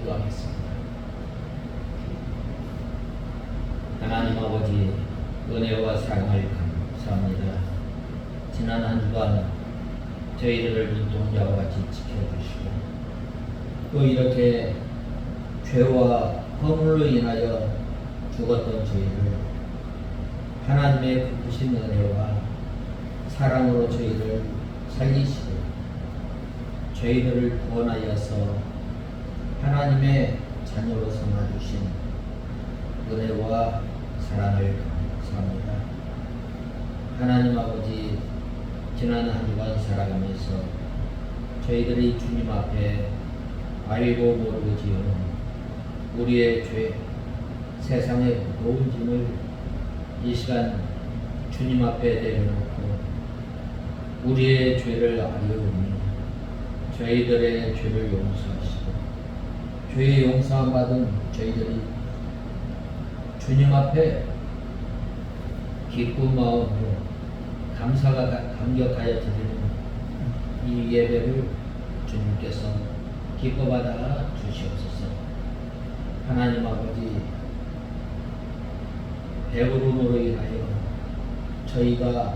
기도하겠습니다. 하나님 아버지, 은혜와 사랑을 감사합니다. 지난 한 주간 저희들을 눈동자와 같이 지켜주시고 또 이렇게 죄와 허물로 인하여 죽었던 저희를 하나님의 크신 은혜와 사랑으로 저희를 살리시고 저희들을 구원하여서 하나님의 자녀로 삼아주신 은혜와 사랑을 감사합니다. 하나님 아버지, 지난 한 주간 살아가면서 저희들이 주님 앞에 알고 모르고 지은 우리의 죄, 세상의 무거운 짐을 이 시간 주님 앞에 내려놓고 우리의 죄를 아뢰오니 저희들의 죄를 용서하시고 죄의 용서함 받은 저희들이 주님 앞에 기쁜 마음으로 감격하여 드리는 이 예배를 주님께서 기뻐 받아 주시옵소서. 하나님 아버지, 배부름으로 인하여 저희가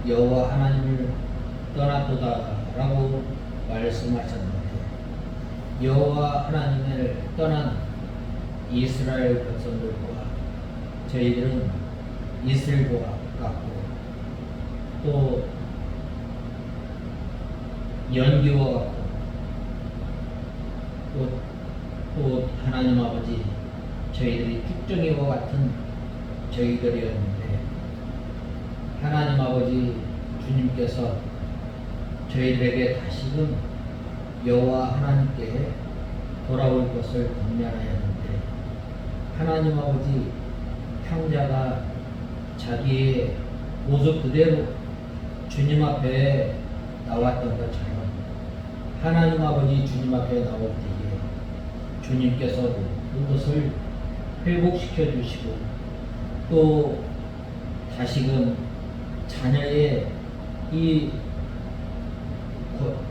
여호와 하나님을 떠났도다라고 말씀하셨는데 여호와 하나님을 떠난 이스라엘 백성들과 저희들은 이슬과 같고 또 연기와 같고 또 하나님 아버지, 저희들이 쭉정이와 같은 저희들이었는데 하나님 아버지, 주님께서 저희들에게 다시금 여호와 하나님께 돌아올 것을 권면하였는데 하나님 아버지, 형제가 자기의 모습 그대로 주님 앞에 나왔던 것처럼 하나님 아버지 주님 앞에 나올 때에 주님께서 모든 것을 회복시켜 주시고 또 다시금 자녀의 이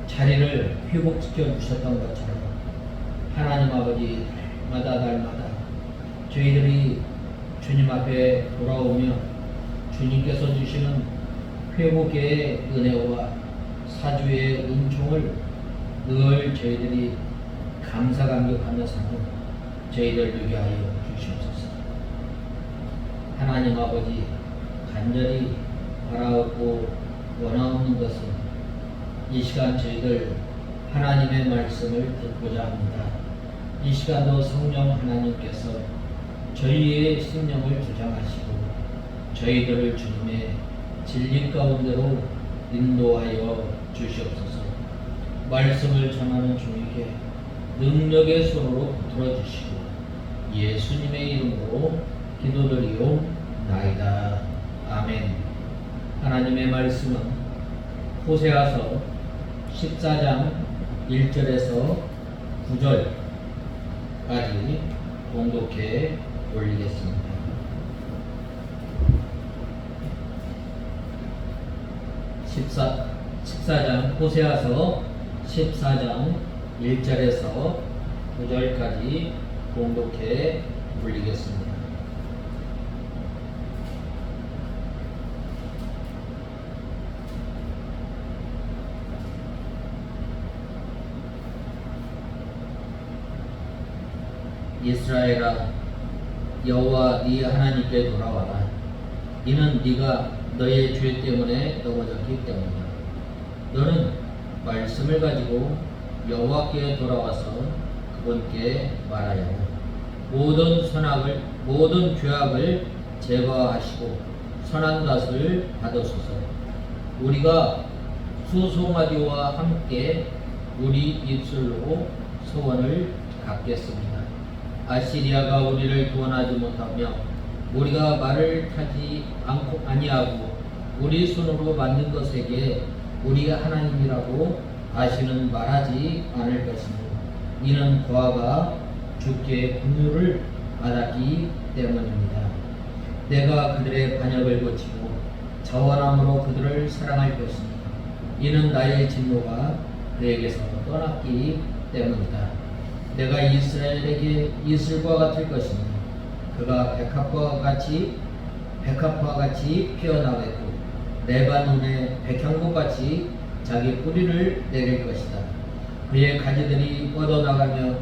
자리를 회복시켜 주셨던 것처럼 하나님 아버지, 날마다 저희들이 주님 앞에 돌아오며 주님께서 주시는 회복의 은혜와 사주의 은총을 늘 저희들이 감사 감격하며 사는 저희들 되게 하여 주시옵소서. 하나님 아버지, 간절히 바라옵고 원하옵는 것은 이 시간 저희들 하나님의 말씀을 듣고자 합니다. 이 시간도 성령 하나님께서 저희의 심령을 주장하시고 저희들을 주님의 진리 가운데로 인도하여 주시옵소서. 말씀을 전하는 종에게 능력의 손으로 붙들어 주시고 예수님의 이름으로 기도드리옵나이다. 아멘. 하나님의 말씀은 호세아서 14장 1절에서 9절까지 봉독해 올리겠습니다. 14장 호세아서 14장 1절에서 9절까지 봉독해 올리겠습니다. 이스라엘아, 여호와 네 하나님께 돌아와라. 이는 네가 너의 죄 때문에 넘어졌기 때문이다. 너는 말씀을 가지고 여호와께 돌아와서 그분께 말하여 모든 죄악을 제거하시고 선한 닷을 받으소서. 우리가 수송아지와 함께 우리 입술로 소원을 갚겠습니다. 아시리아가 우리를 구원하지 못하며 우리가 말을 타지 아니하고 우리 손으로 만든 것에게 우리가 하나님이라고 다시는 말하지 않을 것이니 이는 그와가 주께 긍휼을 받았기 때문입니다. 내가 그들의 반역을 고치고 자원함으로 그들을 사랑할 것이니 이는 나의 진노가 그에게서 떠났기 때문이다. 내가 이스라엘에게 이슬과 같을 것이니 그가 백합과 같이 피어나겠고 레바논의 백향목 같이 자기 뿌리를 내릴 것이다. 그의 가지들이 뻗어나가며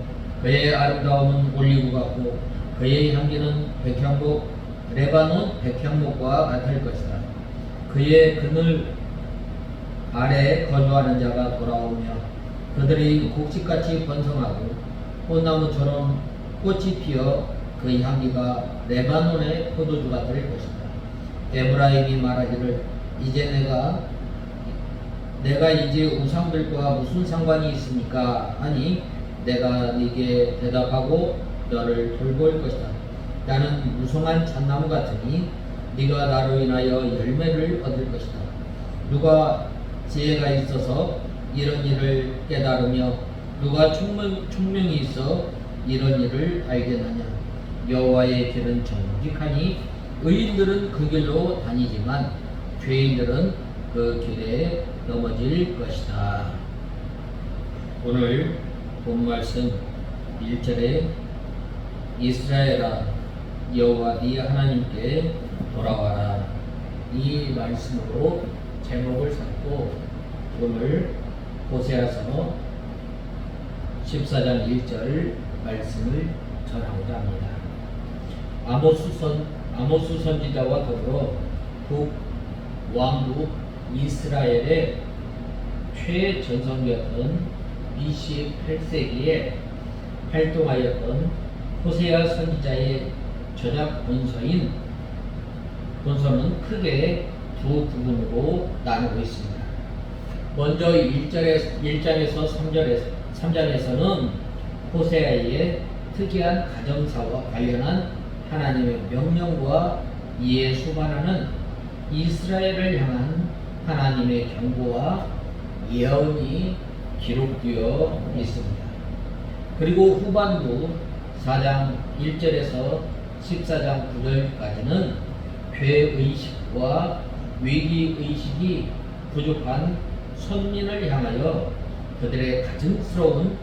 그의 아름다움은 올리브 같고 그의 향기는 레바논 백향목과 같을 것이다. 그의 그늘 아래 거주하는 자가 돌아오며 그들이 곡식같이 번성하고 꽃나무처럼 꽃이 피어 그 향기가 레바논의 포도주가 될 것이다. 에브라임이 말하기를 이제 내가 이제 우상들과 무슨 상관이 있습니까? 하니 내가 네게 대답하고 너를 돌볼 것이다. 나는 무성한 잣나무 같으니 네가 나로 인하여 열매를 얻을 것이다. 누가 지혜가 있어서 이런 일을 깨달으며 누가 총명이 있어 이런 일을 알겠느냐? 여호와의 길은 정직하니 의인들은 그 길로 다니지만 죄인들은 그 길에 넘어질 것이다. 오늘 본 말씀 1절에 이스라엘아 여호와 네 하나님께 돌아와라, 이 말씀으로 제목을 삼고 오늘 호세아서 14장 1절 말씀을 전하고자 합니다. 아모스 선지자와 더불어 북왕국 이스라엘의 최전성기였던 BC 8세기에 활동하였던 호세아 선지자의 저작 본서는 크게 두 부분으로 나누고 있습니다. 먼저 1장에서 3장에서는 호세아의 특이한 가정사와 관련한 하나님의 명령과 이에 수반하는 이스라엘을 향한 하나님의 경고와 예언이 기록되어 있습니다. 그리고 후반부 4장 1절에서 14장 9절까지는 죄의식과 위기의식이 부족한 선민을 향하여 그들의 가증스러운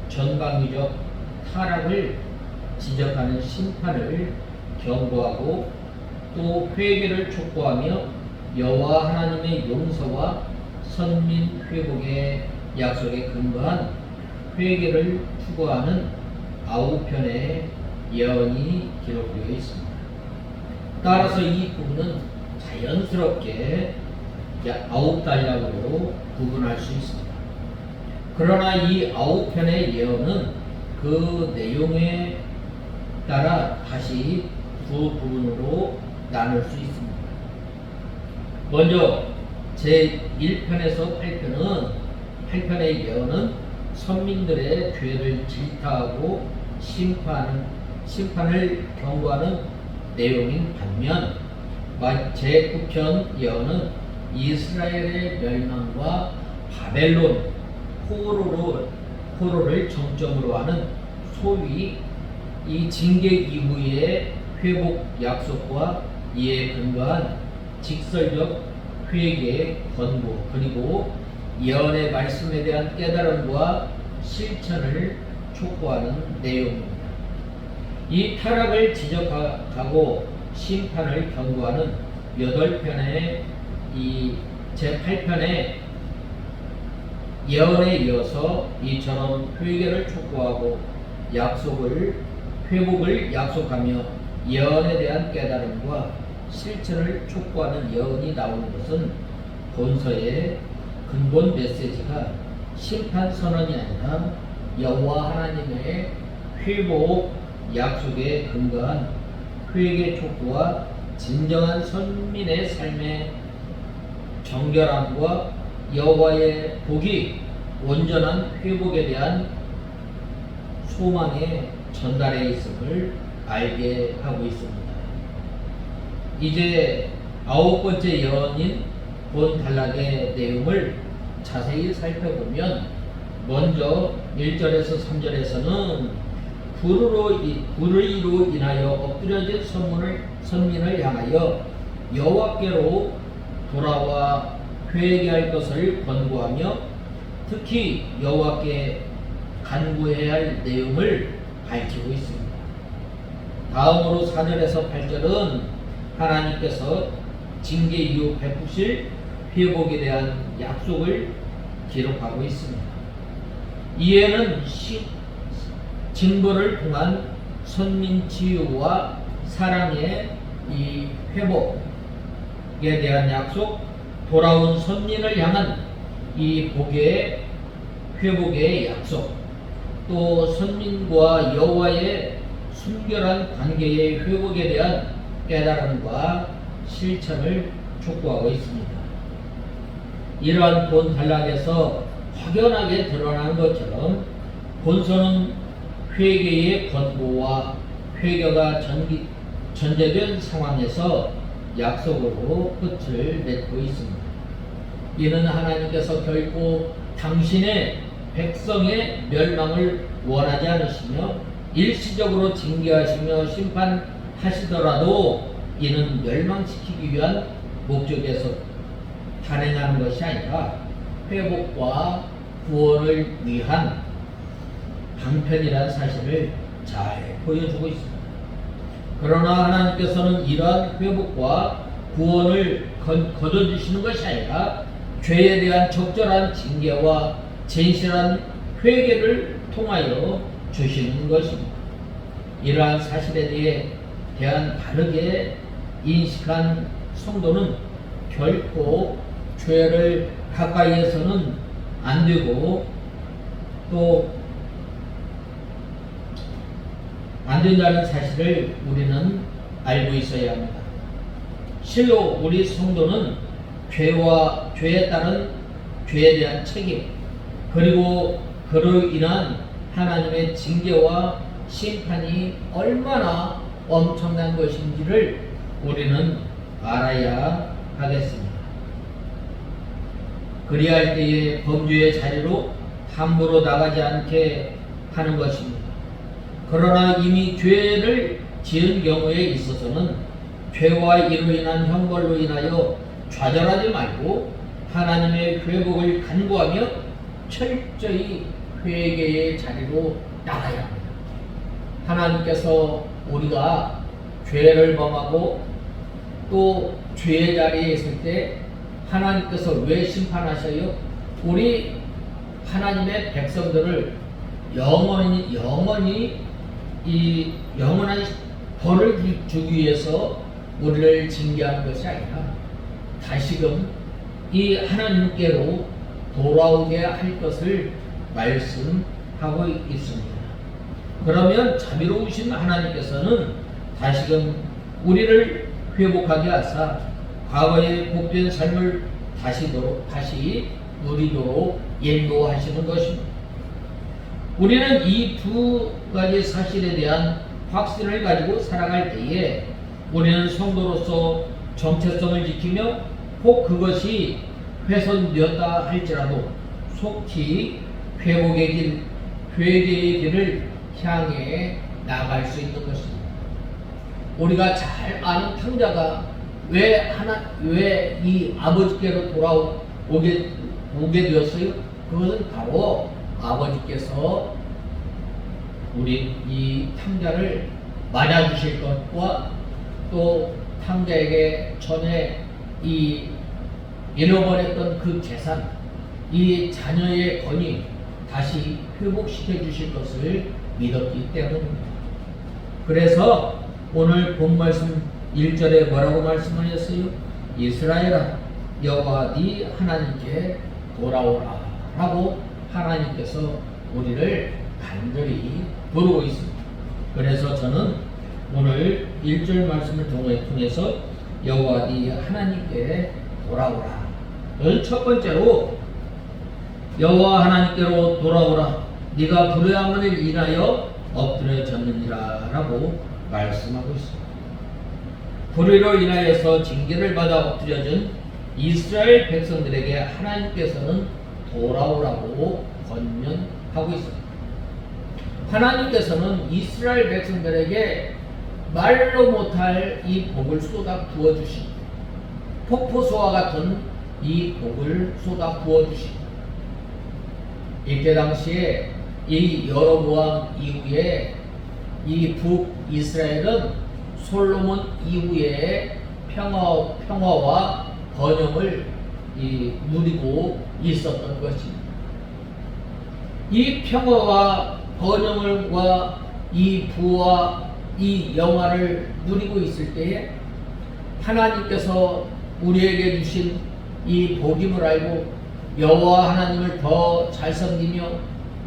전방위적 타락을 지적하는 심판을 경고하고 또 회개를 촉구하며 여호와 하나님의 용서와 선민 회복의 약속에 근거한 회개를 추구하는 9편의 예언이 기록되어 있습니다. 따라서 이 부분은 자연스럽게 9단락으로 구분할 수 있습니다. 그러나 이 9편의 예언은 그 내용에 따라 다시 두 부분으로 나눌 수 있습니다. 먼저 제1편에서 8편의 예언은 선민들의 죄를 질타하고 심판을 경고하는 내용인 반면 제9편 예언은 이스라엘의 멸망과 바벨론 포로를 정점으로 하는 소위 이 징계 이후의 회복 약속과 이에 근거한 직설적 회개 권고 그리고 예언의 말씀에 대한 깨달음과 실천을 촉구하는 내용입니다. 이 타락을 지적하고 심판을 경고하는 8편의 이 제8편의 예언에 이어서 이처럼 회개를 촉구하고 회복을 약속하며 예언에 대한 깨달음과 실천을 촉구하는 예언이 나오는 것은 본서의 근본 메시지가 심판 선언이 아니라 여호와 하나님의 회복 약속에 근거한 회개 촉구와 진정한 선민의 삶의 정결함과 여호와의 복이 온전한 회복에 대한 소망의 전달에 있음을 알게 하고 있습니다. 이제 9번째 예언인 본 단락의 내용을 자세히 살펴보면 먼저 1절에서 3절에서는 불의로 인하여 엎드려진 선민을 향하여 여호와께로 돌아와 회개할 것을 권고하며 특히 여호와께 간구해야 할 내용을 밝히고 있습니다. 다음으로 4절에서 8절은 하나님께서 징계 이후 베푸실 회복에 대한 약속을 기록하고 있습니다. 이에는 징벌을 통한 선민 치유와 사랑의 이 회복에 대한 약속, 돌아온 선민을 향한 이 복의 회복의 약속, 또 선민과 여호와의 순결한 관계의 회복에 대한 깨달음과 실천을 촉구하고 있습니다. 이러한 본 단락에서 확연하게 드러나는 것처럼 본서는 회개의 권고와 회개가 전제된 상황에서 약속으로 끝을 맺고 있습니다. 이는 하나님께서 결코 당신의 백성의 멸망을 원하지 않으시며 일시적으로 징계하시며 심판하시더라도 이는 멸망시키기 위한 목적에서 단행하는 것이 아니라 회복과 구원을 위한 방편이라는 사실을 잘 보여주고 있습니다. 그러나 하나님께서는 이러한 회복과 구원을 거둬주시는 것이 아니라 죄에 대한 적절한 징계와 진실한 회개를 통하여 주시는 것입니다. 이러한 사실에 대한 바르게 인식한 성도는 결코 죄를 가까이에서는 안 되고 또 안 된다는 사실을 우리는 알고 있어야 합니다. 실로 우리 성도는 죄에 따른 죄에 대한 책임, 그리고 그로 인한 하나님의 징계와 심판이 얼마나 엄청난 것인지를 우리는 알아야 하겠습니다. 그리할 때에 범죄의 자리로 함부로 나가지 않게 하는 것입니다. 그러나 이미 죄를 지은 경우에 있어서는 죄와 이로 인한 형벌로 인하여 좌절하지 말고 하나님의 회복을 간구하며 철저히 회개의 자리로 나가야 합니다. 하나님께서 우리가 죄를 범하고 또 죄의 자리에 있을 때 하나님께서 왜 심판하셔요? 우리 하나님의 백성들을 영원히 이 영원한 벌을 주기 위해서 우리를 징계하는 것이 아니라 다시금 이 하나님께로 돌아오게 할 것을 말씀하고 있습니다. 그러면 자비로우신 하나님께서는 다시금 우리를 회복하게 하사 과거의 복된 삶을 다시 누리도록 인도하시는 것입니다. 우리는 이 두 가지 사실에 대한 확신을 가지고 살아갈 때에 우리는 성도로서 정체성을 지키며 혹 그것이 훼손되었다 할지라도 속히 회개의 길을 향해 나아갈 수 있는 것입니다. 우리가 잘 아는 탕자가 왜 이 아버지께로 돌아오게 되었어요? 그것은 바로 아버지께서 우리 이 탕자를 맞아주실 것과 또 탕자에게 전에 이 잃어버렸던 그 재산, 이 자녀의 권위 다시 회복시켜 주실 것을 믿었기 때문입니다. 그래서 오늘 본 말씀 1절에 뭐라고 말씀하셨어요? 이스라엘아, 여호와 네 하나님께 돌아오라 라고 하나님께서 우리를 간절히 부르고 있습니다. 그래서 저는 오늘 1절 말씀을 통해서 여호와 네 하나님께 돌아오라. 첫 번째로 여호와 하나님께로 돌아오라. 네가 불의함을 인하여 엎드려졌느니라 라고 말씀하고 있습니다. 불의로 인하여서 징계를 받아 엎드려진 이스라엘 백성들에게 하나님께서는 돌아오라고 권면하고 있습니다. 하나님께서는 이스라엘 백성들에게 말로 못할 이 복을 쏟아 부어주십니다. 폭포수와 같은 이 복을 쏟아 부어주십니다. 이때 당시에 이 여로보암 이후에 이 북이스라엘은 솔로몬 이후에 평화와 번영을 누리고 있었던 것입니다. 이 평화와 번영과 이 부와 이 영화를 누리고 있을 때에 하나님께서 우리에게 주신 이 복임을 알고 여호와 하나님을 더 잘 섬기며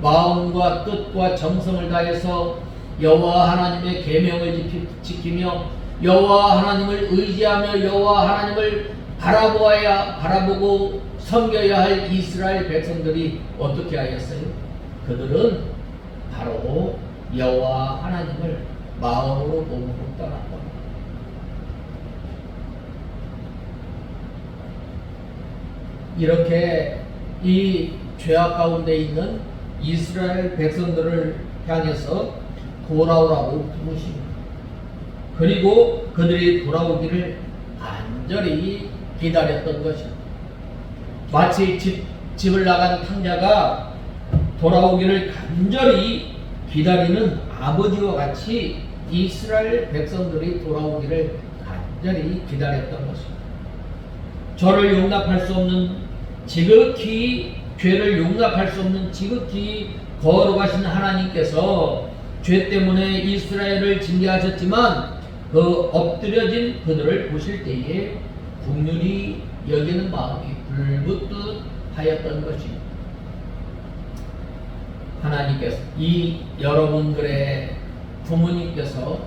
마음과 뜻과 정성을 다해서 여호와 하나님의 계명을 지키며 여호와 하나님을 의지하며 여호와 하나님을 바라보고 섬겨야 할 이스라엘 백성들이 어떻게 하였어요? 그들은 바로 여호와 하나님을 마음으로 몸으로 떠났다. 이렇게 이 죄악 가운데 있는 이스라엘 백성들을 향해서 돌아오라고 부르십니다. 그리고 그들이 돌아오기를 간절히 기다렸던 것입니다. 마치 집을 나간 탕자가 돌아오기를 간절히 기다리는 아버지와 같이 이스라엘 백성들이 돌아오기를 간절히 기다렸던 것입니다. 저를 용납할 수 없는 죄를 용납할 수 없는 지극히 거룩하신 하나님께서 죄 때문에 이스라엘을 징계하셨지만 그 엎드려진 그들을 보실 때에 긍휼히 여기는 마음이 불붙듯 하였던 것입니다. 하나님께서 이 여러분들의 부모님께서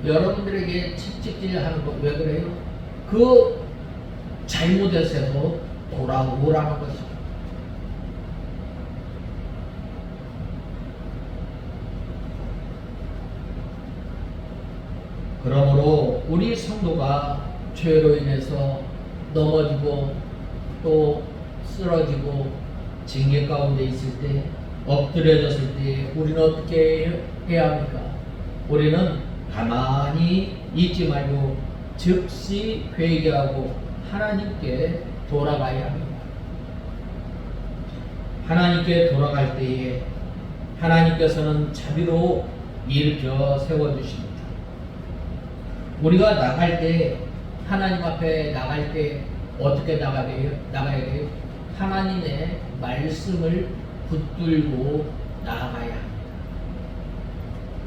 여러분들에게 채찍질하는 거 왜 그래요? 그 잘못에서도 돌아오라는 것입니다. 그러므로 우리 성도가 죄로 인해서 넘어지고 또 쓰러지고 징계 가운데 있을 때 엎드려졌을 때 우리는 어떻게 해야 합니까? 우리는 가만히 있지 말고 즉시 회개하고 하나님께 돌아가야 합니다. 하나님께 돌아갈 때에 하나님께서는 자비로 일으켜 세워주십니다. 우리가 나갈 때 하나님 앞에 나갈 때 어떻게 나가야 돼요? 하나님의 말씀을 붙들고 나아가야 합니다.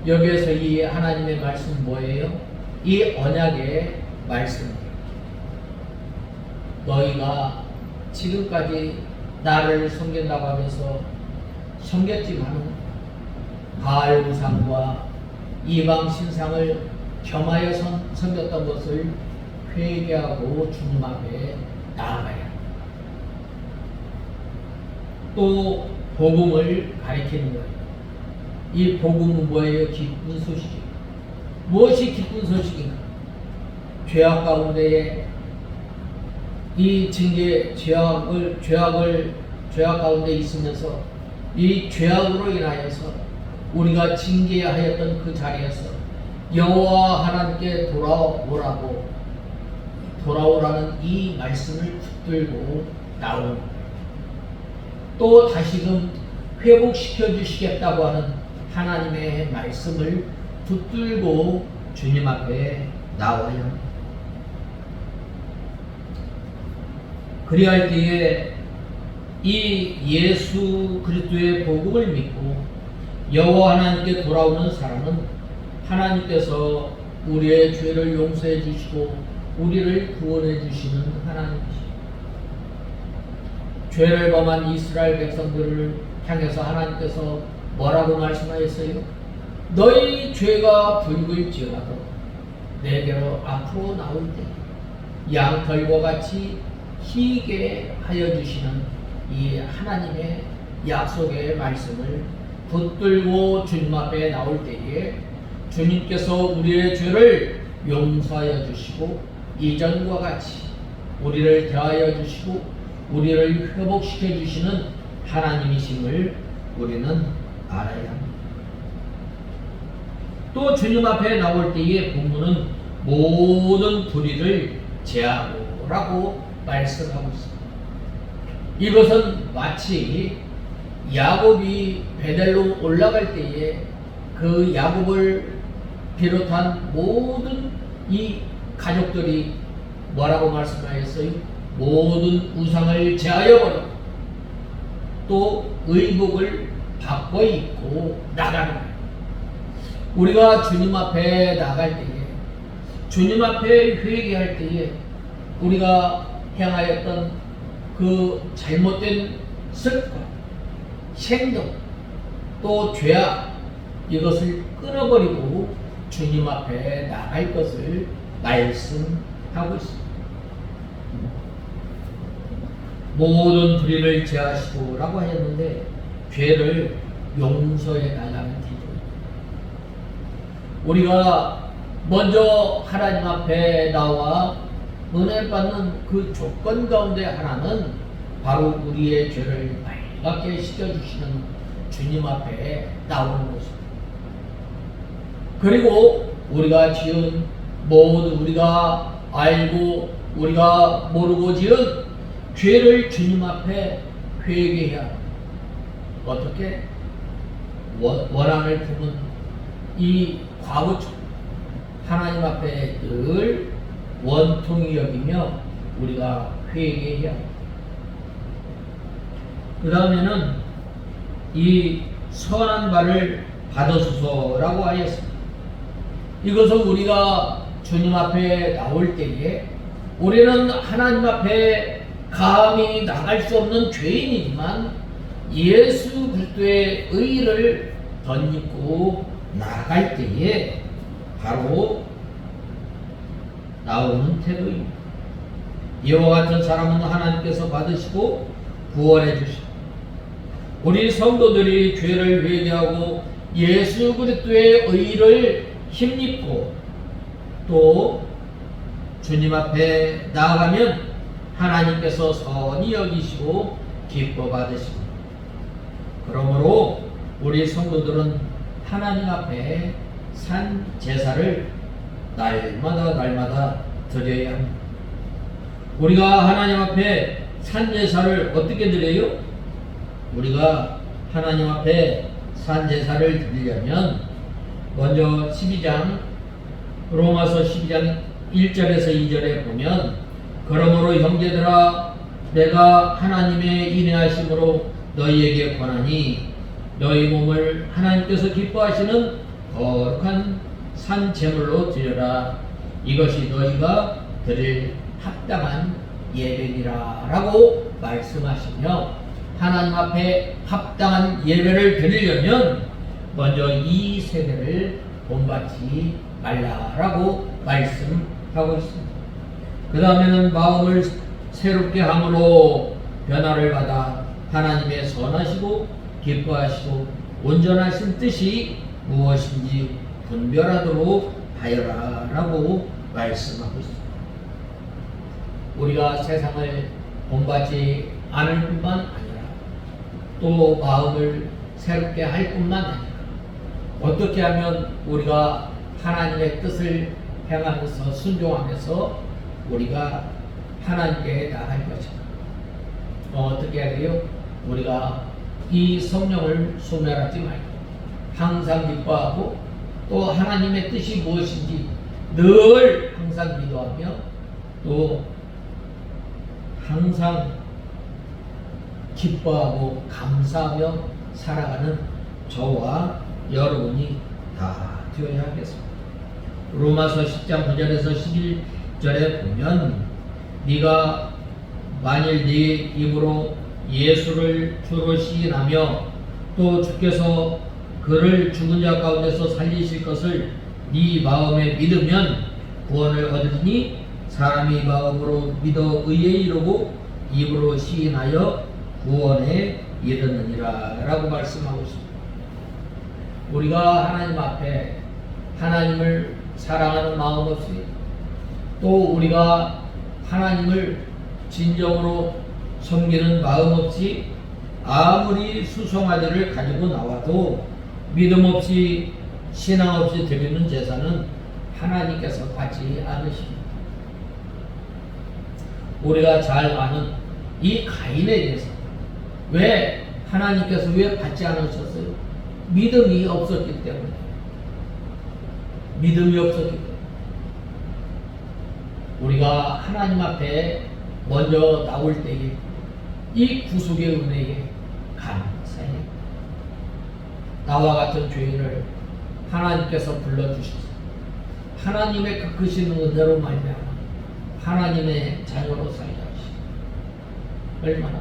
여기에서 이 하나님의 말씀은 뭐예요? 이 언약의 말씀이에요. 너희가 지금까지 나를 섬긴다고 하면서 섬겼지만 바알 우상과 이방 신상을 겸하여 섬겼던 것을 회개하고 주님 앞에 나아가야 합니다. 또 복음을 가리키는 거예요. 이 복음은 뭐예요? 기쁜 소식이에요. 무엇이 기쁜 소식인가? 죄악 가운데에 이 죄악 가운데 있으면서 이 죄악으로 인하여서 우리가 징계하였던 그 자리에서 여호와 하나님께 돌아오라는 이 말씀을 붙들고 나오는 거예요. 또 다시금 회복시켜 주시겠다고 하는 하나님의 말씀을 붙들고 주님 앞에 나와야 합니다. 그리할 때에 이 예수 그리스도의 복음을 믿고 여호와 하나님께 돌아오는 사람은 하나님께서 우리의 죄를 용서해 주시고 우리를 구원해 주시는 하나님이십니다. 죄를 범한 이스라엘 백성들을 향해서 하나님께서 뭐라고 말씀하셨어요? 너희 죄가 붉을지어라도 내게로 앞으로 나올 때 양털과 같이 희게 하여 주시는 이 하나님의 약속의 말씀을 붙들고 주님 앞에 나올 때에 주님께서 우리의 죄를 용서하여 주시고 이전과 같이 우리를 대하여 주시고 우리를 회복시켜 주시는 하나님이심을 우리는 알아야 합니다. 또 주님 앞에 나올 때의 본문은 모든 불의를 제하고라고 말씀하고 있습니다. 이것은 마치 야곱이 베델로 올라갈 때에 그 야곱을 비롯한 모든 이 가족들이 뭐라고 말씀하였어요? 모든 우상을 제하여 버리고 또 의복을 바꿔 입고 나가는 거예요. 우리가 주님 앞에 나갈 때에, 주님 앞에 회개할 때에 우리가 행하였던 그 잘못된 습관, 행동, 또 죄악, 이것을 끊어버리고 주님 앞에 나갈 것을 말씀하고 있습니다. 모든 불의를 제하시고 라고 하였는데 죄를 용서해 달라는 기도입니다. 우리가 먼저 하나님 앞에 나와 은혜 받는 그 조건 가운데 하나는 바로 우리의 죄를 빨갛게 씻겨주시는 주님 앞에 나오는 것입니다. 그리고 우리가 지은 모든, 우리가 알고 우리가 모르고 지은 죄를 주님 앞에 회개해야 합니다. 어떻게? 원한을 품은 이 과거처럼 하나님 앞에 늘 원통이 여기며 우리가 회개해야 합니다. 그 다음에는 이 선한 바를 받으소서라고 하였습니다. 이것은 우리가 주님 앞에 나올 때에 우리는 하나님 앞에 감히 나갈 수 없는 죄인이지만 예수 그리스도의 의를 덧입고 나갈 때에 바로 나오는 태도입니다. 이와 같은 사람은 하나님께서 받으시고 구원해 주시고 우리 성도들이 죄를 회개하고 예수 그리스도의 의를 힘입고 또 주님 앞에 나아가면 하나님께서 선히 여기시고 기뻐 받으시고, 그러므로 우리 성도들은 하나님 앞에 산 제사를 날마다 드려야 합니다. 우리가 하나님 앞에 산 제사를 어떻게 드려요? 우리가 하나님 앞에 산 제사를 드리려면 먼저 12장, 로마서 12장 1절에서 2절에 보면, 그러므로 형제들아 내가 하나님의 인내하심으로 너희에게 권하니 너희 몸을 하나님께서 기뻐하시는 거룩한 산 제물로 드려라. 이것이 너희가 드릴 합당한 예배니라 라고 말씀하시며, 하나님 앞에 합당한 예배를 드리려면 먼저 이 세대를 본받지 말라라고 말씀하고 있습니다. 그 다음에는 마음을 새롭게 함으로 변화를 받아 하나님의 선하시고 기뻐하시고 온전하신 뜻이 무엇인지 분별하도록 하여라 라고 말씀하고 있습니다. 우리가 세상을 본받지 않을 뿐만 아니라 또 마음을 새롭게 할 뿐만 아니라 어떻게 하면 우리가 하나님의 뜻을 행하면서 순종하면서 우리가 하나님께 나갈 것인가? 어떻게 해야 돼요? 우리가 이 성령을 소멸하지 말고 항상 기뻐하고 또 하나님의 뜻이 무엇인지 늘 항상 기도하며 또 항상 기뻐하고 감사하며 살아가는 저와 여러분이 다 되어야 하겠습니다. 로마서 10장 9절에서 11절에 보면, 네가 만일 네 입으로 예수를 주로 시인하며 또 주께서 그를 죽은 자 가운데서 살리실 것을 네 마음에 믿으면 구원을 얻으리니, 사람이 마음으로 믿어 의에 이르고 입으로 시인하여 구원에 이르느니라 라고 말씀하고 있습니다. 우리가 하나님 앞에 하나님을 사랑하는 마음 없이 또 우리가 하나님을 진정으로 섬기는 마음 없이 아무리 수송아지를 가지고 나와도 믿음 없이 신앙 없이 드리는 제사는 하나님께서 받지 않으십니다. 우리가 잘 아는 이 가인에 대해서 왜 하나님께서 왜 받지 않으셨어요? 믿음이 없었기 때문에. 믿음이 없었기 때문에. 우리가 하나님 앞에 먼저 나올 때에 이 구속의 은혜에 감사해. 나와 같은 죄인을 하나님께서 불러주셔서 하나님의 그 크신 은혜로 말미암아 하나님의 자녀로 살게 하시고 얼마나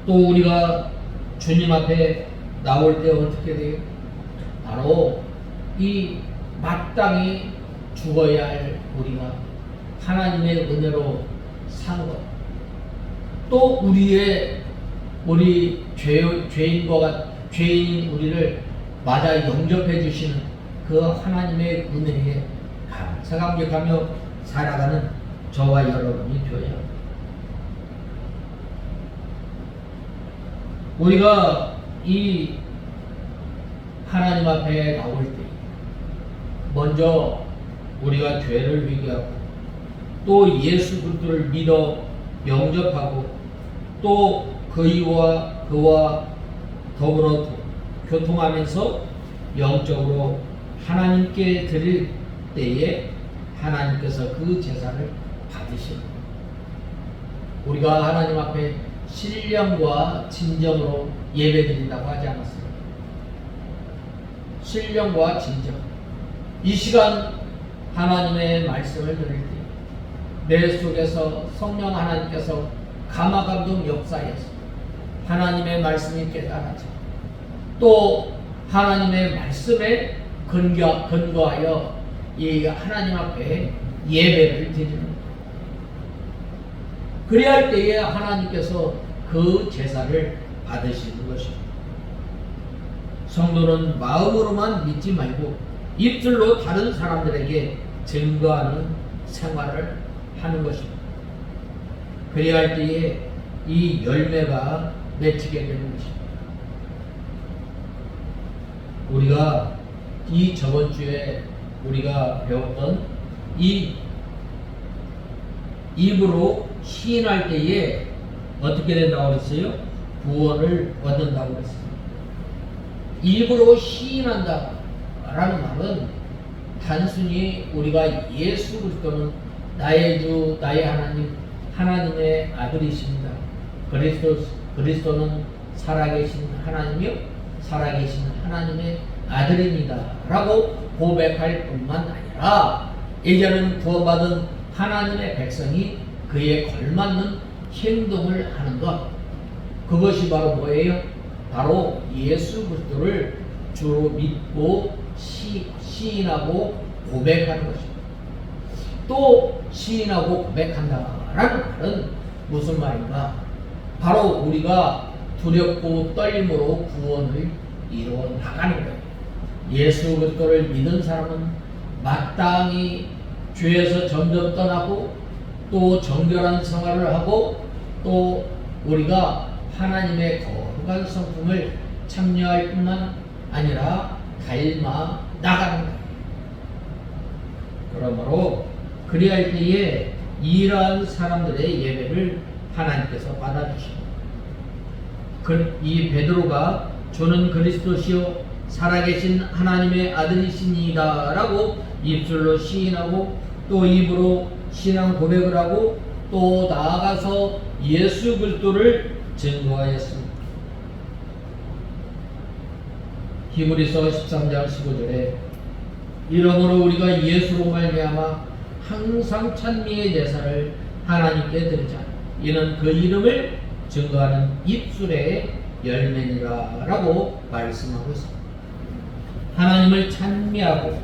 또 우리가 주님 앞에 나올 때 어떻게 돼요? 바로 이 마땅히 죽어야 할 우리가 하나님의 은혜로 산 것. 또 우리 죄인 우리를 맞아 영접해 주시는 그 하나님의 은혜에 감사감격하며 살아가는 저와 여러분이 되어야 합니다. 우리가 이 하나님 앞에 나올 때 먼저 우리가 죄를 회개하고 또 예수 그리스도를 믿어 영접하고 또 그와 더불어 교통하면서 영적으로 하나님께 드릴 때에 하나님께서 그 제사를 받으시는 우리가 하나님 앞에 신령과 진정으로 예배드린다고 하지 않았어요? 신령과 진정. 이 시간 하나님의 말씀을 들을 때 내 속에서 성령 하나님께서 감화감동 역사에서 하나님의 말씀이 깨달아져 또 하나님의 말씀에 근거하여 이 하나님 앞에 예배를 드리는 거예요. 그래야 할 때에 하나님께서 그 제사를 받으시는 것입니다. 성도는 마음으로만 믿지 말고 입술로 다른 사람들에게 증거하는 생활을 하는 것입니다. 그래야 할 때에 이 열매가 맺히게 되는 것입니다. 우리가 이 저번 주에 우리가 배웠던 이 입으로 시인할 때에 어떻게 된다고 그랬어요? 구원을 얻는다고 그랬어요. 입으로 시인한다 라는 말은 단순히 우리가 예수 그리스도는 나의 주, 나의 하나님, 하나님의 아들이십니다. 그리스도는 살아계신 하나님이요, 살아계신 하나님의 아들입니다. 라고 고백할 뿐만 아니라 이제는 구원받은 하나님의 백성이 그에 걸맞는 행동을 하는 것. 그것이 바로 뭐예요? 바로 예수 그리스도를 주로 믿고 시인하고 고백하는 것입니다. 또 시인하고 고백한다라는 말은 무슨 말인가? 바로 우리가 두렵고 떨림으로 구원을 이루어 나가는 거예요. 예수 그리스도를 믿는 사람은 마땅히 죄에서 점점 떠나고 또 정결한 생활을 하고 또 우리가 하나님의 거룩한 성품을 참여할 뿐만 아니라 닮아 나가는 거예요. 그러므로 그리할 때에 이러한 사람들의 예배를 하나님께서 받아주십니다. 이 베드로가 주는 그리스도시요 살아계신 하나님의 아들이시니이다 라고 입술로 시인하고 또 입으로 신앙 고백을 하고 또 나아가서 예수 그리스도를 증거하였습니다. 히브리서 13장 15절에 이러므로 우리가 예수로 말미암아 항상 찬미의 제사를 하나님께 드리자. 이는 그 이름을 증거하는 입술의 열매니라 라고 말씀하고 있습니다. 하나님을 찬미하고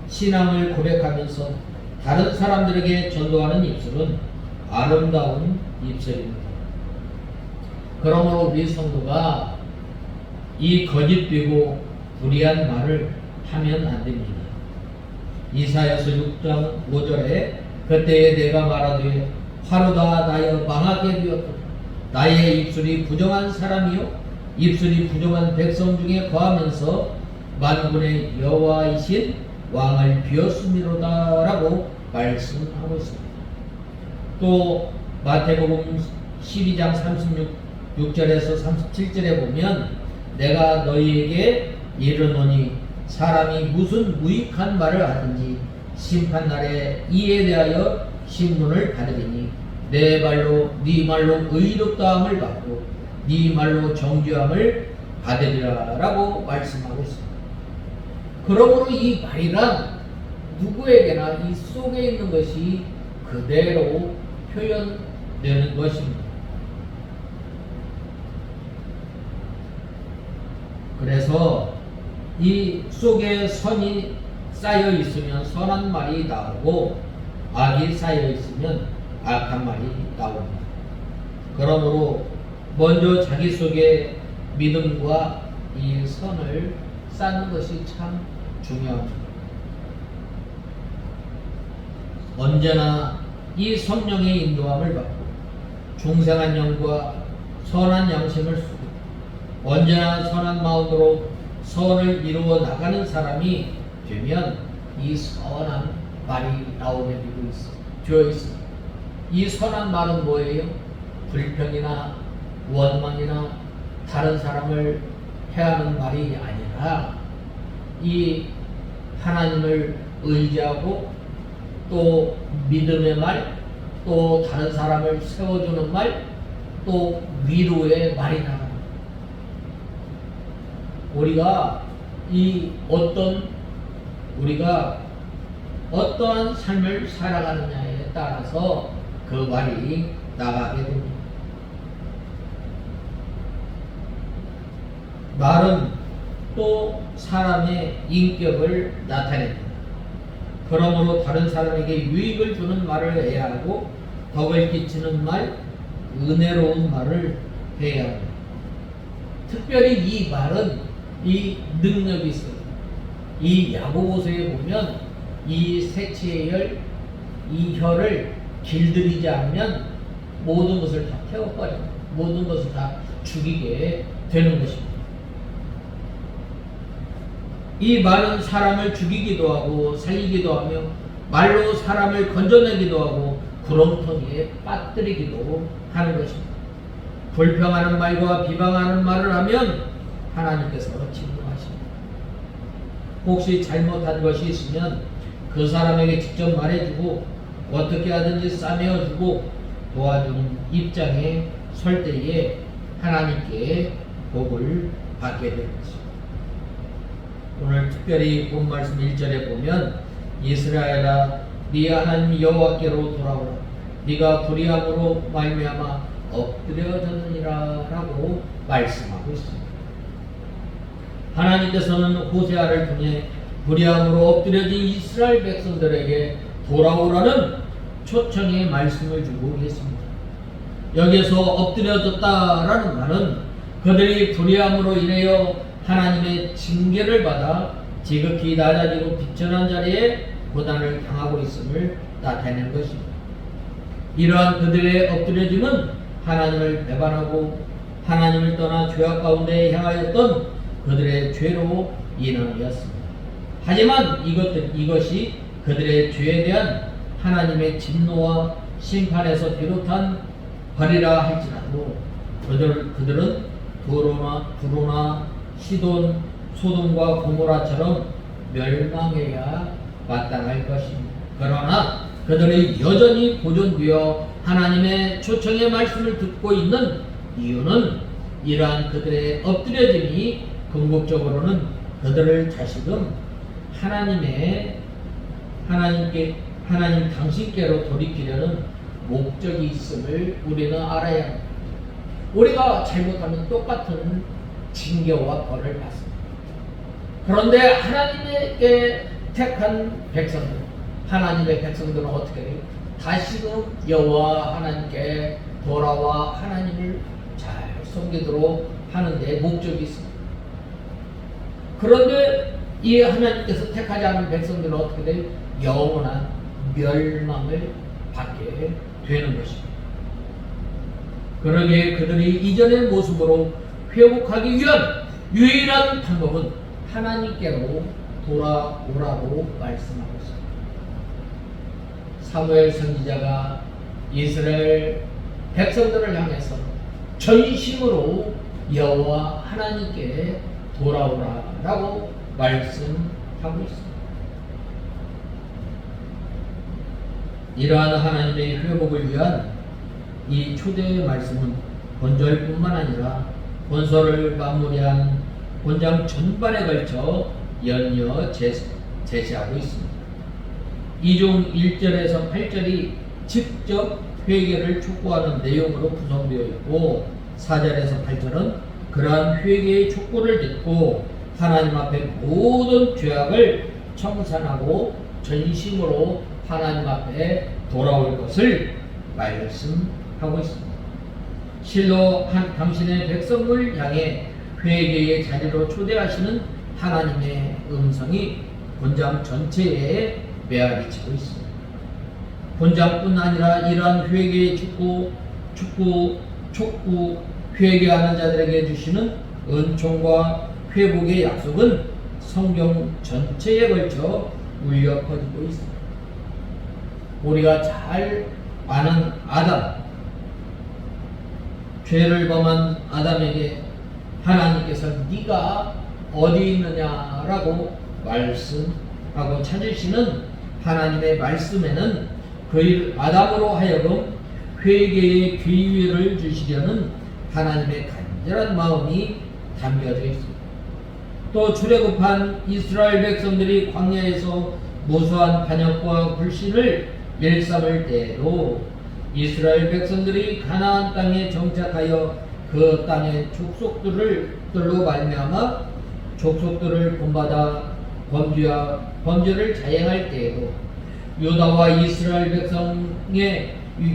신앙을 고백하면서 다른 사람들에게 전도하는 입술은 아름다운 입술입니다. 그러므로 우리 성도가 이 거짓되고 불의한 말을 하면 안 됩니다. 이사야서 6장 5절에 그때에 내가 말하되 화로다 나여 망하게 되었도다. 나의 입술이 부정한 사람이요 입술이 부정한 백성 중에 거하면서 만군의 여호와이신 왕을 비었음이로다 라고 말씀하고 있습니다. 또 마태복음 12장 6절에서 37절에 보면 내가 너희에게 이르노니 사람이 무슨 무익한 말을 하든지 심판날에 이에 대하여 신문을 받으리니 내 말로 네 말로 의롭다함을 받고 네 말로 정죄함을 받으리라 라고 말씀하고 있습니다. 그러므로 이 말이란 누구에게나 이 속에 있는 것이 그대로 표현되는 것입니다. 그래서 이 속에 선이 쌓여 있으면 선한 말이 나오고 악이 쌓여 있으면 악한 말이 나옵니다. 그러므로 먼저 자기 속에 믿음과 이 선을 쌓는 것이 참 중요합니다. 언제나 이 성령의 인도함을 받고 중생한 영과 선한 양심을 쓰고 언제나 선한 마음으로 선을 이루어 나가는 사람이 되면 이 선한 말이 나오게 되어 있습니다. 이 선한 말은 뭐예요? 불평이나 원망이나 다른 사람을 해하는 말이 아니라 이 하나님을 의지하고 또 믿음의 말, 또 다른 사람을 세워주는 말, 또 위로의 말이 나갑니다. 우리가 어떠한 삶을 살아가느냐에 따라서 그 말이 나가게 됩니다. 말은 또 사람의 인격을 나타냅니다. 그러므로 다른 사람에게 유익을 주는 말을 해야 하고 덕을 끼치는 말, 은혜로운 말을 해야 합니다. 특별히 이 말은 이 능력이 있어요. 이 야고보서에 보면 이 색치의 열, 이 혀를 길들이지 않으면 모든 것을 다 태워버립니다. 모든 것을 다 죽이게 되는 것입니다. 이 말은 사람을 죽이기도 하고 살리기도 하며 말로 사람을 건져내기도 하고 구렁텅이에 빠뜨리기도 하는 것입니다. 불평하는 말과 비방하는 말을 하면 하나님께서 진노하십니다. 혹시 잘못한 것이 있으면 그 사람에게 직접 말해주고 어떻게 하든지 싸매어주고 도와주는 입장에 설 때에 하나님께 복을 받게 될 것입니다. 오늘 특별히 본 말씀 1절에 보면 이스라엘아 네 하나님 여호와께로 돌아오라 네가 불의함으로 말미암아 엎드려졌느니라 라고 말씀하고 있습니다. 하나님께서는 호세아를 통해 불의함으로 엎드려진 이스라엘 백성들에게 돌아오라는 초청의 말씀을 주고 계십니다. 여기에서 엎드려졌다라는 말은 그들이 불의함으로 인하여 하나님의 징계를 받아 지극히 낮아지고 비천한 자리에 고난을 당하고 있음을 나타내는 것입니다. 이러한 그들의 엎드려짐은 하나님을 배반하고 하나님을 떠나 죄악 가운데 향하였던 그들의 죄로 인함이었습니다. 하지만 이것이 그들의 죄에 대한 하나님의 진노와 심판에서 비롯한 벌이라 할지라도 그들은 두로나 시돈, 소돔과 고모라처럼 멸망해야 마땅할 것입니다. 그러나 그들이 여전히 보존되어 하나님의 초청의 말씀을 듣고 있는 이유는 이러한 그들의 엎드려짐이 궁극적으로는 그들을 다시금 하나님 당신께로 돌이키려는 목적이 있음을 우리는 알아야 합니다. 우리가 잘못하면 똑같은 징계와 벌을 받습니다. 그런데 하나님께 택한 백성들, 하나님의 백성들은 어떻게 해요? 다시금 여호와 하나님께 돌아와 하나님을 잘 섬기도록 하는데 목적이 있습니다. 그런데 이 하나님께서 택하지 않은 백성들은 어떻게 돼요? 영원한 멸망을 받게 되는 것입니다. 그러기에 그들이 이전의 모습으로 회복하기 위한 유일한 방법은 하나님께로 돌아오라고 말씀하고 있습니다. 사무엘 선지자가 이스라엘 백성들을 향해서 전심으로 여호와 하나님께 돌아오라라고 말씀하고 있습니다. 이러한 하나님의 회복을 위한 이 초대의 말씀은 본절뿐만 아니라 본서를 마무리한 본장 전반에 걸쳐 연이어 제시하고 있습니다. 이 중 1절에서 8절이 직접 회개를 촉구하는 내용으로 구성되어 있고 4절에서 8절은 그러한 회개의 촉구를 듣고 하나님 앞에 모든 죄악을 청산하고 전심으로 하나님 앞에 돌아올 것을 말씀하고 있습니다. 실로 당신의 백성을 향해 회개의 자리로 초대하시는 하나님의 음성이 본장 전체에 메아리치고 있습니다. 본장뿐 아니라 이러한 회개의 촉구, 회개하는 자들에게 주시는 은총과 회복의 약속은 성경 전체에 걸쳐 울려 퍼지고 있습니다. 우리가 잘 아는 아담, 죄를 범한 아담에게 하나님께서 네가 어디 있느냐라고 말씀하고 찾으시는 하나님의 말씀에는 그 아담으로 하여금 회개의 기회를 주시려는 하나님의 간절한 마음이 담겨져 있습니다. 또 출애굽한 이스라엘 백성들이 광야에서 무수한 반역과 불신을 일삼을 때에도 이스라엘 백성들이 가나안 땅에 정착하여 그 땅의 족속들로 말미암아 족속들을 본받아 범죄를 자행할 때에도 유다와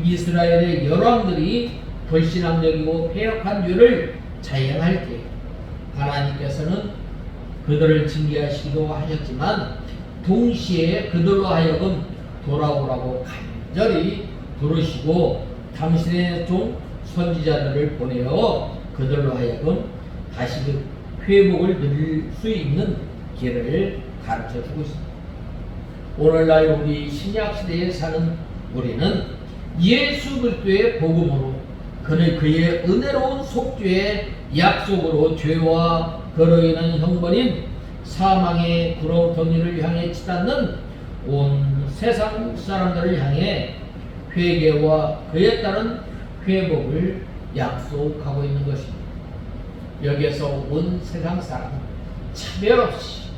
이스라엘의 열왕들이 불신앙적이고 패역한 죄를 자행할 때 하나님께서는 그들을 징계하시기도 하셨지만 동시에 그들로 하여금 돌아오라고 간절히 부르시고 당신의 종 선지자들을 보내어 그들로 하여금 다시 그 회복을 누릴 수 있는 길을 가르쳐주고 있습니다. 오늘날 우리 신약시대에 사는 우리는 예수 그리스도의 복음으로 그의 은혜로운 속죄의 약속으로 죄와 그로 인한 형벌인 사망의 구렁텅이를 향해 치닫는 온 세상 사람들을 향해 회개와 그에 따른 회복을 약속하고 있는 것입니다. 여기에서 온 세상 사람 차별 없이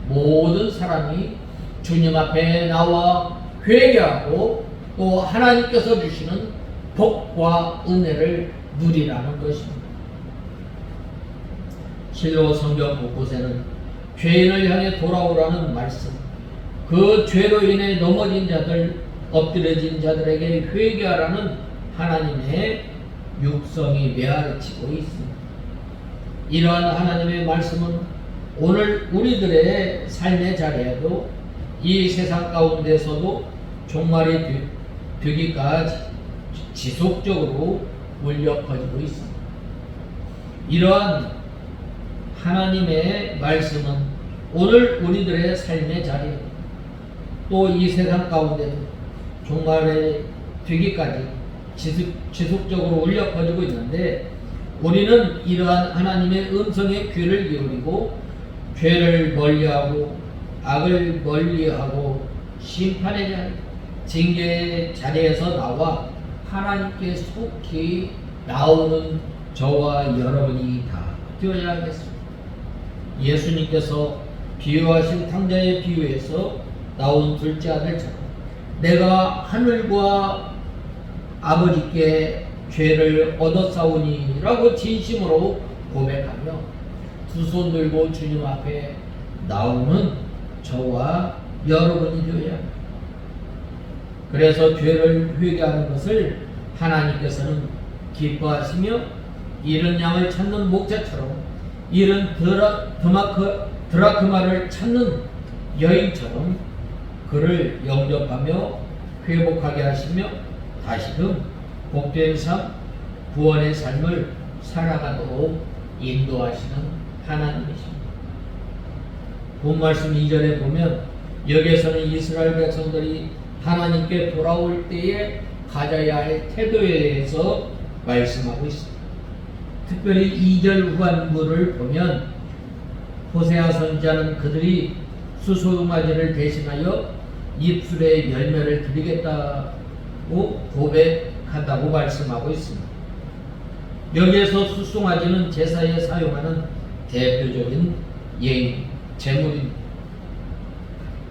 모든 사람이 주님 앞에 나와 회개하고 또 하나님께서 주시는 복과 은혜를 누리라는 것입니다. 실로 성경 곳곳에는 죄인을 향해 돌아오라는 말씀, 그 죄로 인해 넘어진 자들, 엎드려진 자들에게 회개하라는 하나님의 육성이 메아리치고 있습니다. 이러한 하나님의 말씀은 오늘 우리들의 삶의 자리에도 이 세상 가운데서도 종말이 되기까지 지속적으로 울려 퍼지고 있습니다. 이러한 하나님의 말씀은 오늘 우리들의 삶의 자리에 또 이 세상 가운데도 종말에 되기까지 지속적으로 울려 퍼지고 있는데 우리는 이러한 하나님의 음성의 귀를 기울이고 죄를 멀리하고 악을 멀리하고 심판의 자리, 징계의 자리에서 나와 하나님께 속히 나오는 저와 여러분이 다 되어야 하겠습니다. 예수님께서 비유하신 탕자의 비유에서 나온 둘째 아들처럼 내가 하늘과 아버지께 죄를 얻었사오니 라고 진심으로 고백하며 두 손 들고 주님 앞에 나오는 저와 여러분이 되어야 합니다. 그래서 죄를 회개하는 것을 하나님께서는 기뻐하시며 잃은 양을 찾는 목자처럼 잃은 드라크마를 찾는 여인처럼 그를 영접하며 회복하게 하시며 다시금 복된 삶, 구원의 삶을 살아가도록 인도하시는 하나님이십니다. 본 말씀 2절에 보면 여기에서는 이스라엘 백성들이 하나님께 돌아올 때에 가져야 할 태도에 대해서 말씀하고 있습니다. 특별히 2절 후반부를 보면 호세아 선지자는 그들이 수송아지를 대신하여 입술의 열매를 드리겠다고 고백한다고 말씀하고 있습니다. 여기에서 수송아지는 제사에 사용하는 대표적인 예인, 제물입니다.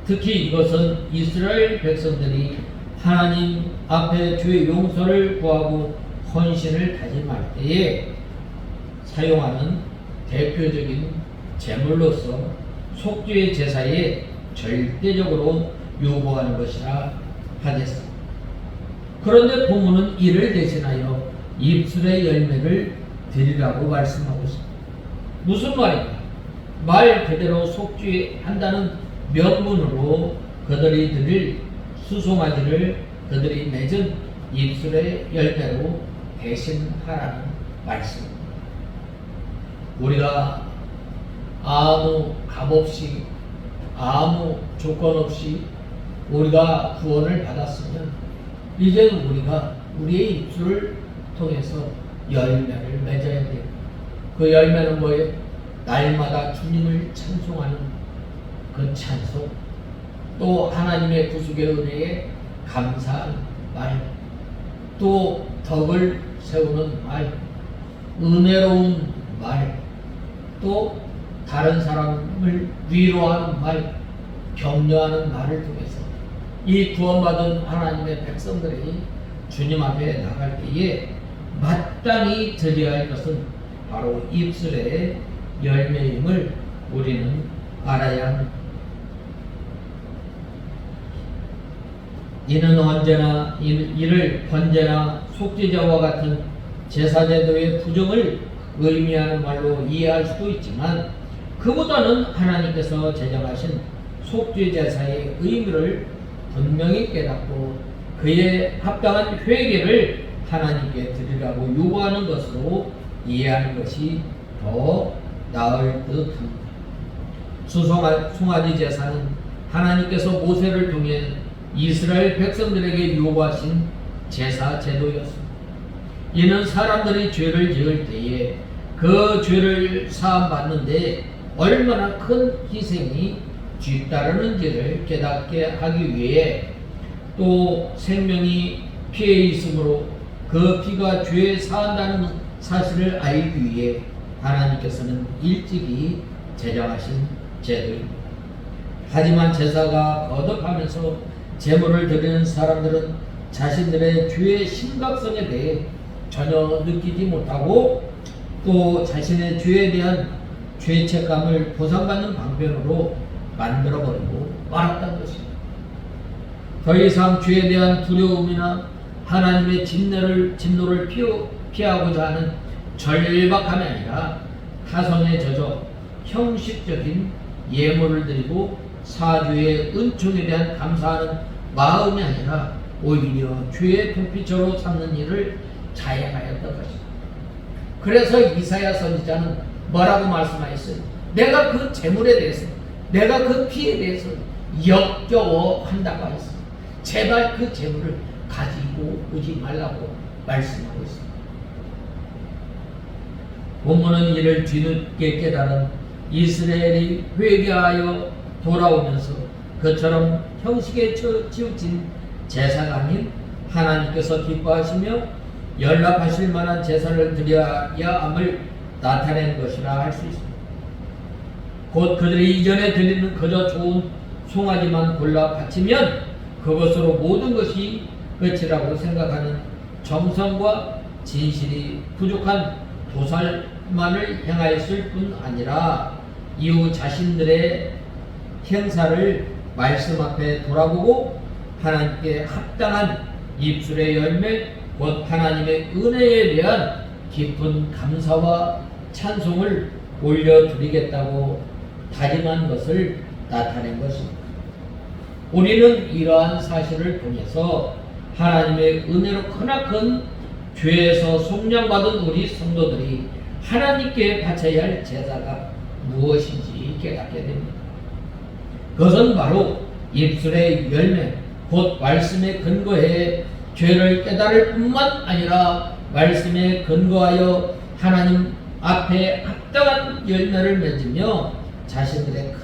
특히 이것은 이스라엘 백성들이 하나님 앞에 주의 용서를 구하고 헌신을 다짐할 때에 사용하는 대표적인 제물로서 속죄의 제사에 절대적으로 요구하는 것이라 하겠습니다. 그런데 본문은 이를 대신하여 입술의 열매를 드리라고 말씀하고 있습니다. 무슨 말입니까? 말 그대로 속죄한다는 명분으로 그들이 드릴 수송아지를 그들이 맺은 입술의 열매로 대신하라는 말씀입니다. 우리가 아무 값 없이 아무 조건 없이 우리가 구원을 받았으면 이제는 우리가 우리의 입술을 통해서 열매를 맺어야 돼요. 그 열매는 뭐예요? 날마다 주님을 찬송하는 그 찬송, 또 하나님의 구속의 은혜에 감사하는 말, 또 덕을 세우는 말, 은혜로운 말, 또 다른 사람을 위로하는 말, 격려하는 말을 통해서 이 구원받은 하나님의 백성들이 주님 앞에 나갈 때에 마땅히 드려야 할 것은 바로 입술의 열매임을 우리는 알아야 합니다. 이는 언제나 이를 번제나 속죄제와 같은 제사제도의 부정을 의미하는 말로 이해할 수도 있지만 그보다는 하나님께서 제정하신 속죄제사의 의미를 분명히 깨닫고 그에 합당한 회개를 하나님께 드리라고 요구하는 것으로 이해하는 것이 더 나을 듯합니다. 수송아지 제사는 하나님께서 모세를 통해 이스라엘 백성들에게 요구하신 제사 제도였습니다. 이는 사람들이 죄를 지을 때에 그 죄를 사함받는데 얼마나 큰 희생이 뒤따르는지를 깨닫게 하기 위해 또 생명이 피해 있으므로 그 피가 죄에 사한다는 사실을 알기 위해 하나님께서는 일찍이 제정하신 제도입니다. 하지만 제사가 거듭하면서 제물을 드리는 사람들은 자신들의 죄의 심각성에 대해 전혀 느끼지 못하고 또 자신의 죄에 대한 죄책감을 보상받는 방편으로 만들어버리고 말았다는 것입니다. 더 이상 죄에 대한 두려움이나 하나님의 진노를 피하고자 하는 절박함이 아니라 타성에 젖어 형식적인 예물을 드리고 사주의 은총에 대한 감사하는 마음이 아니라 오히려 죄의 도피처로 삼는 일을 자행하였던 것입니다. 그래서 이사야 선지자는 뭐라고 말씀하셨어요? 내가 그 재물에 대해서, 내가 그 피에 대해서 역겨워 한다고 하였어요. 제발 그 재물을 가지고 오지 말라고 말씀하고 있습니다. 본문은 이를 뒤늦게 깨달은 이스라엘이 회개하여 돌아오면서 그처럼 형식에 치우친 제사가 아닌 하나님께서 기뻐하시며 연락하실 만한 제사를 드려야 함을 나타낸 것이라 할 수 있습니다. 곧 그들이 이전에 드리는 그저 좋은 송아지만 골라 바치면 그것으로 모든 것이 끝이라고 생각하는 정성과 진실이 부족한 도살만을 행하였을 뿐 아니라 이후 자신들의 행사를 말씀 앞에 돌아보고 하나님께 합당한 입술의 열매 곧 하나님의 은혜에 대한 깊은 감사와 찬송을 올려드리겠다고 다짐한 것을 나타낸 것입니다. 우리는 이러한 사실을 통해서 하나님의 은혜로 크나큰 죄에서 속량받은 우리 성도들이 하나님께 바쳐야 할 제사가 무엇인지 깨닫게 됩니다. 그것은 바로 입술의 열매 곧 말씀에 근거해 죄를 깨달을 뿐만 아니라 말씀에 근거하여 하나님 앞에 합당한 열매를 맺으며 자신들의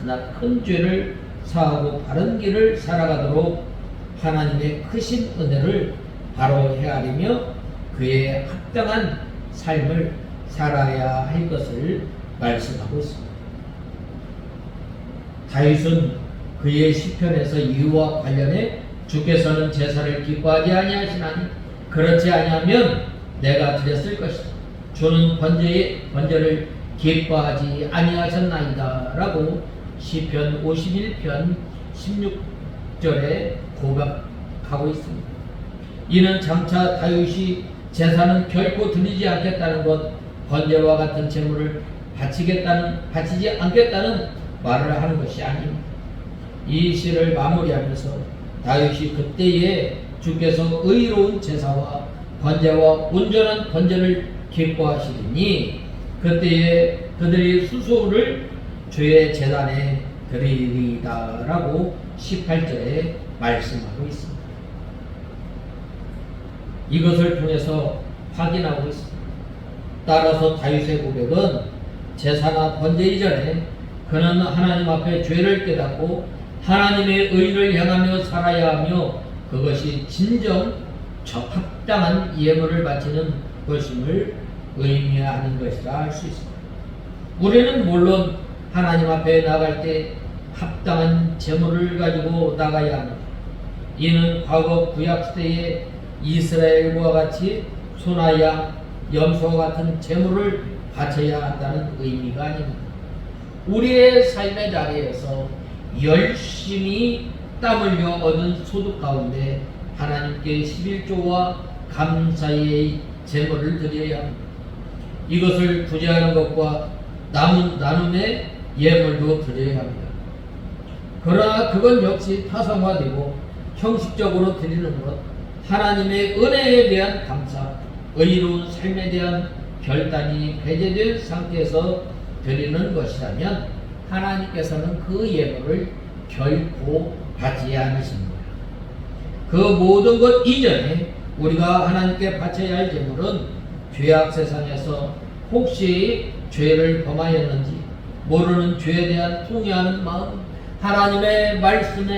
큰 죄를 사하고 바른 길을 살아가도록 하나님의 크신 은혜를 바로 헤아리며 그에 합당한 삶을 살아야 할 것을 말씀하고 있습니다. 다윗은 그의 시편에서 이와 관련해 주께서는 제사를 기뻐하지 아니하시나니 그렇지 아니하면 내가 드렸을 것이다. 주는 번제를 기뻐하지 아니하셨나이다 라고 시편 51편 16절에 고백하고 있습니다. 이는 장차 다윗이 제사는 결코 드리지 않겠다는 것, 번제와 같은 제물을 바치지 않겠다는 말을 하는 것이 아닙니다. 이 시를 마무리하면서 다윗이 그때에 주께서 의로운 제사와 번제와 온전한 번제를 기뻐하시리니 그때에 그들이 수소를 주의 제단에 드리리이다 라고 18절에 말씀하고 있습니다. 이것을 통해서 확인하고 있습니다. 따라서 다윗의 고백은 제사나 번제 이전에 그는 하나님 앞에 죄를 깨닫고 하나님의 의를 향하며 살아야 하며 그것이 진정 적합당한 예물을 바치는 것임을 의미하는 것이라 할 수 있습니다. 우리는 물론 하나님 앞에 나갈 때 합당한 제물을 가지고 나가야 합니다. 이는 과거 구약시대의 이스라엘과 같이 소나 양, 염소와 같은 제물을 바쳐야 한다는 의미가 아닙니다. 우리의 삶의 자리에서 열심히 땀 흘려 얻은 소득 가운데 하나님께 11조와 감사의 제물을 드려야 합니다. 이것을 구제하는 것과 나눔의 예물도 드려야 합니다. 그러나 그건 역시 타성화되고 형식적으로 드리는 것, 하나님의 은혜에 대한 감사, 의로운 삶에 대한 결단이 배제된 상태에서 드리는 것이라면 하나님께서는 그 예물을 결코 받지 않으십니다. 그 모든 것 이전에 우리가 하나님께 바쳐야 할 제물은 죄악 세상에서 혹시 죄를 범하였는지 모르는 죄에 대한 통회하는 마음, 하나님의 말씀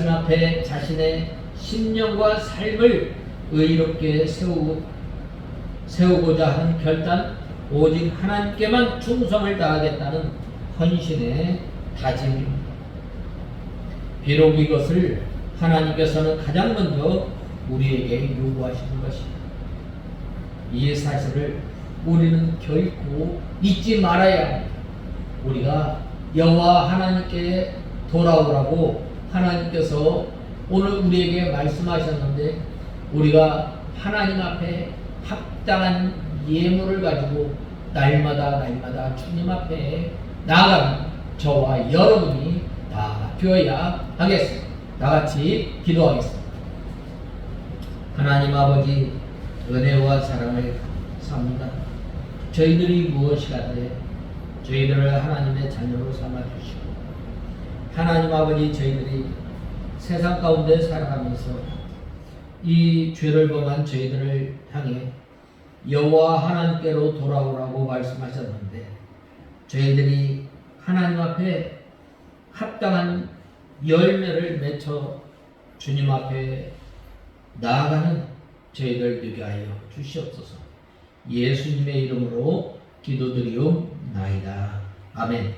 앞에 자신의 신념과 삶을 의롭게 세우고자 하는 결단, 오직 하나님께만 충성을 다하겠다는 헌신의 다짐입니다. 비록 이것을 하나님께서는 가장 먼저 우리에게 요구하시는 것입니다. 이 사실을 우리는 결코 잊지 말아야 합니다. 우리가 여호와 하나님께 돌아오라고 하나님께서 오늘 우리에게 말씀하셨는데 우리가 하나님 앞에 합당한 예물을 가지고 날마다 주님 앞에 나아가는 저와 여러분이 다 되어야 하겠습니다. 다 같이 기도하겠습니다. 하나님 아버지, 은혜와 사랑을 삽니다. 저희들이 무엇이라도 저희들을 하나님의 자녀로 삼아주시고 하나님 아버지, 저희들이 세상 가운데 살아가면서 이 죄를 범한 저희들을 향해 여호와 하나님께로 돌아오라고 말씀하셨는데 저희들이 하나님 앞에 합당한 열매를 맺어 주님 앞에 나아가는 저희들 되게 하여 주시옵소서. 예수님의 이름으로 기도드리옵나이다. 아멘.